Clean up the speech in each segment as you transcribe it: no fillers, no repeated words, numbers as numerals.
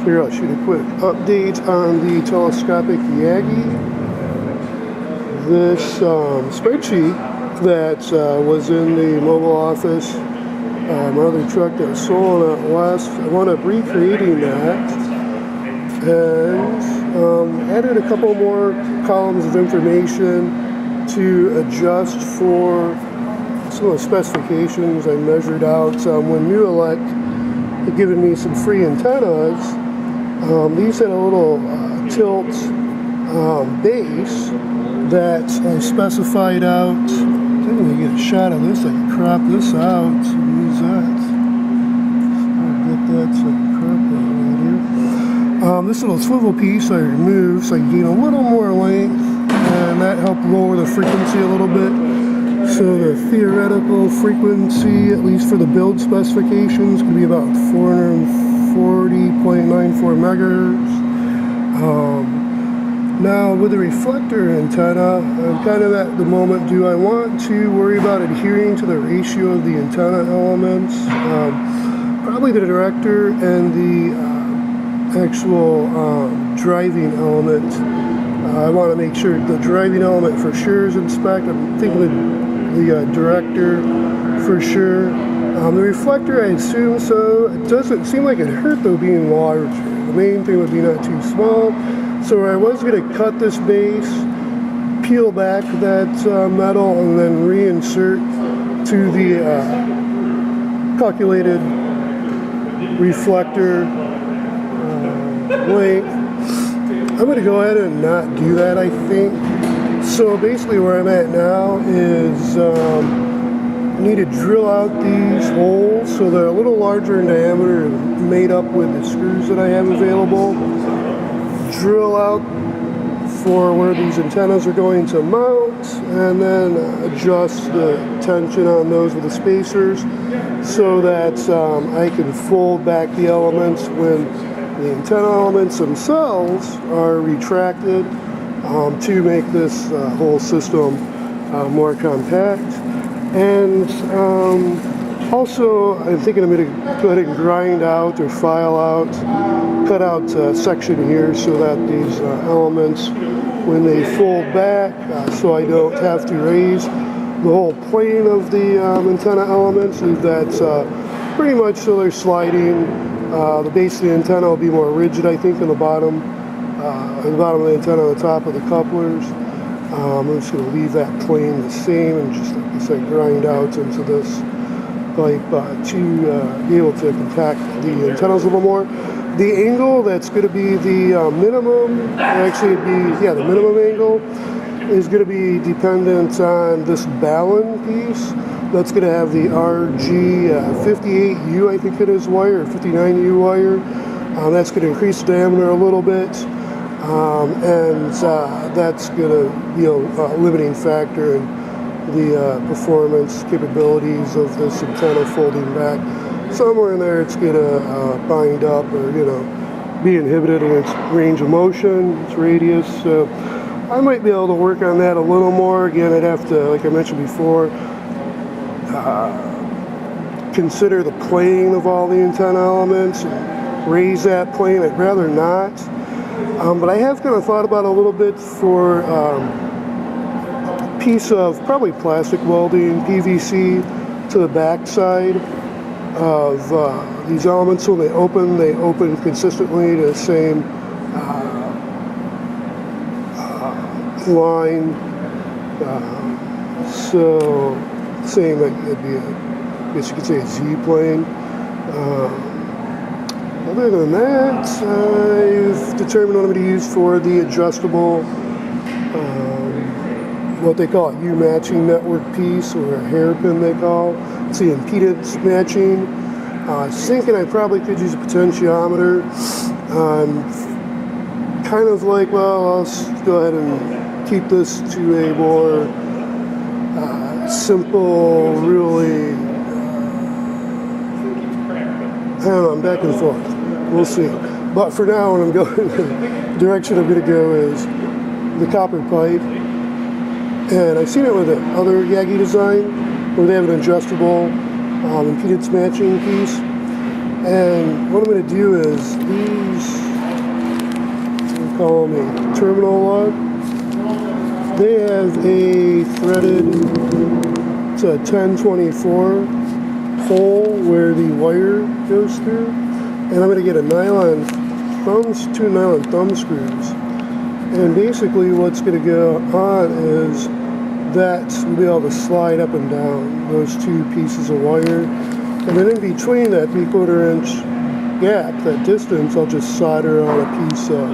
Here, I'll shoot a quick update on the telescopic Yagi. This spreadsheet that was in the mobile office, my other truck that was sold out west, I wound up recreating that and added a couple more columns of information to adjust for some of the specifications I measured out. When New Elect had given me some free antennas, these had a little tilt base that I specified out. I think I get a shot of this. I can crop this out and use that. I'll get that so I can crop that right here. This little swivel piece I removed so I can gain a little more length, and that helped lower the frequency a little bit. So the theoretical frequency, at least for the build specifications, can be about 440.94 megahertz. Now with the reflector antenna, I'm kind of at the moment, do I want to worry about adhering to the ratio of the antenna elements? Probably the director and the actual driving element. I want to make sure the driving element for sure is in spec. I'm thinking the director for sure. The reflector, I assume so. It doesn't seem like it hurt though being larger. The main thing would be not too small. So I was going to cut this base, peel back that metal, and then reinsert to the calculated reflector length. I'm going to go ahead and not do that, I think. So basically where I'm at now is I need to drill out these holes so they're a little larger in diameter, made up with the screws that I have available. Drill out for where these antennas are going to mount, and then adjust the tension on those with the spacers so that I can fold back the elements when the antenna elements themselves are retracted to make this whole system more compact. And also, I'm thinking I'm going to go ahead and grind out or file out, cut out a section here so that these elements, when they fold back, so I don't have to raise the whole plane of the antenna elements, leave that pretty much so they're sliding. The base of the antenna will be more rigid, I think, than the bottom. The bottom of the antenna on the top of the couplers. I'm just going to leave that plane the same and just, like I said, grind out into this pipe to be able to compact the antennas a little more. The angle that's going to be the minimum, actually it'd be, yeah, the minimum angle is going to be dependent on this Ballon piece. That's going to have the RG58U, I think it is, wire, or 59U wire. That's going to increase the diameter a little bit. And that's going to be a limiting factor in the performance capabilities of this antenna folding back. Somewhere in there it's going to bind up or, be inhibited in its range of motion, its radius. So I might be able to work on that a little more. Again, I'd have to, like I mentioned before, consider the plane of all the antenna elements and raise that plane. I'd rather not. But I have kind of thought about a little bit for a piece of probably plastic welding, PVC, to the back side of these elements. So when they open consistently to the same line. So same, like it'd be I guess you could say a Z-plane. Other than that, I've determined what I'm going to use for the adjustable, what they call a U-matching network piece, or a hairpin they call. It's the impedance matching. I was thinking I probably could use a potentiometer. Kind of like, well, I'll just go ahead and keep this to a more simple, really, I don't know, I'm back and forth. We'll see. But for now, when I'm going, the direction I'm going to go is the copper pipe. And I've seen it with the other Yagi design, where they have an adjustable impedance matching piece. And what I'm going to do is these, we call them a terminal lug. They have a threaded, it's a 1024 hole where the wire goes through. And I'm going to get a nylon two nylon thumb screws. And basically what's going to go on is that we'll be able to slide up and down those two pieces of wire. And then in between that 3/4 inch gap, that distance, I'll just solder on a piece of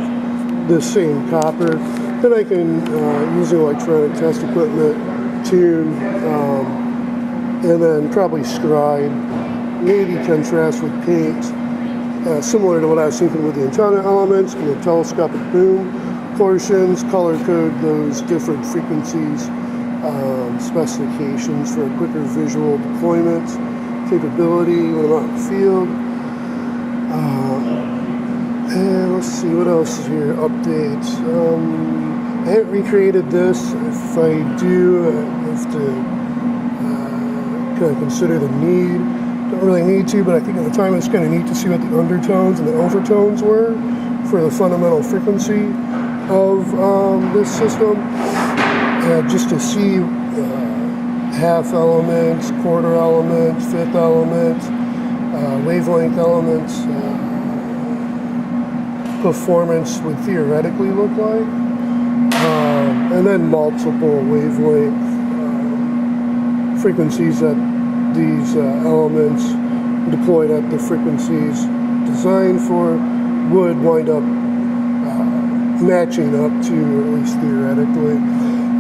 this same copper. Then I can, using electronic test equipment, tune, and then probably scribe, maybe contrast with paint, similar to what I was thinking with the antenna elements and the telescopic boom portions, color code those different frequencies, specifications for a quicker visual deployment capability when I'm out in the field. And let's see what else is here. Updates. I haven't recreated this. If I do, I have to kind of consider the need. Don't really need to, but I think at the time it's kind of neat to see what the undertones and the overtones were for the fundamental frequency of this system. Just to see half elements, quarter elements, fifth element, wavelength elements, performance would theoretically look like, and then multiple wavelength frequencies that these elements deployed at the frequencies designed for would wind up matching up to, at least theoretically.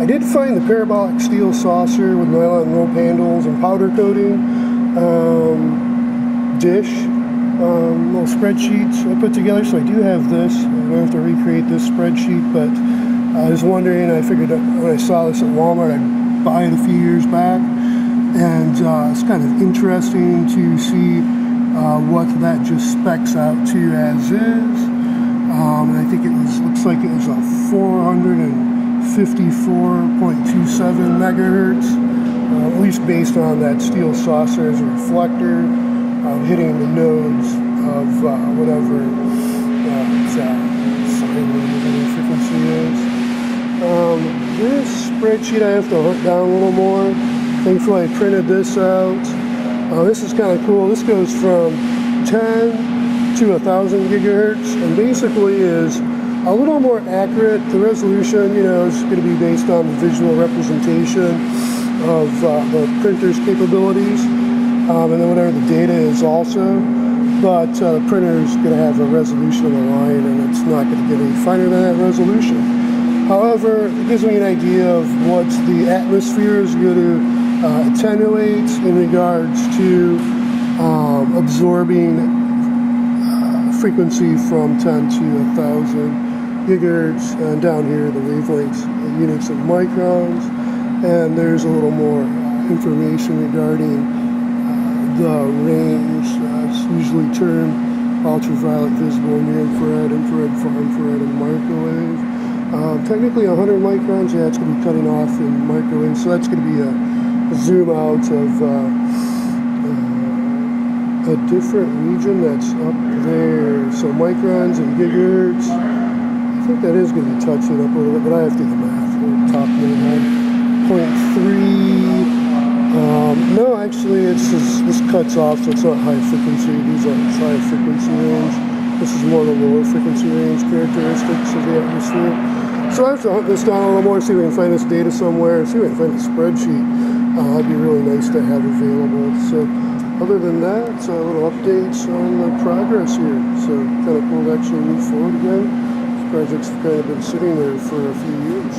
I did find the parabolic steel saucer with nylon rope handles and powder coating dish, little spreadsheets I put together, so I do have this. I don't have to recreate this spreadsheet, but I was wondering, I figured that when I saw this at Walmart, I'd buy it a few years back, and it's kind of interesting to see what that just specs out to as is. And I think looks like it was a 454.27 megahertz, at least based on that steel saucer as a reflector, hitting the nodes of whatever sine wave frequency is. This spreadsheet I have to hunt down a little more. Thankfully I printed this out. This is kind of cool. This goes from 10 to 1,000 gigahertz, and basically is a little more accurate. The resolution, is going to be based on the visual representation of the printer's capabilities, and then whatever the data is also. But the printer is going to have a resolution of the line, and it's not going to get any finer than that resolution. However, it gives me an idea of what the atmosphere is going to attenuate in regards to absorbing frequency from 10 to 1,000 gigahertz, and down here the wavelengths, units of microns, and there's a little more information regarding the range. It's usually termed ultraviolet, visible, near infrared, infrared, far infrared, and microwave. Technically 100 microns, yeah, it's going to be cutting off in microwave, so that's going to be a zoom out of a different region that's up there. So microns and gigahertz, I think that is going to be touching up a little bit, but I have to do the math. Top of my head, 0.3. No, actually, this cuts off, so it's not high frequency. These are high frequency range. This is more the lower frequency range characteristics of the atmosphere. So I have to hunt this down a little more, see if I can find this data somewhere, see if I can find a spreadsheet. That'd be really nice to have available. So other than that, little updates on the progress here. So kind of cool to actually move forward again. This project's kind of been sitting there for a few years.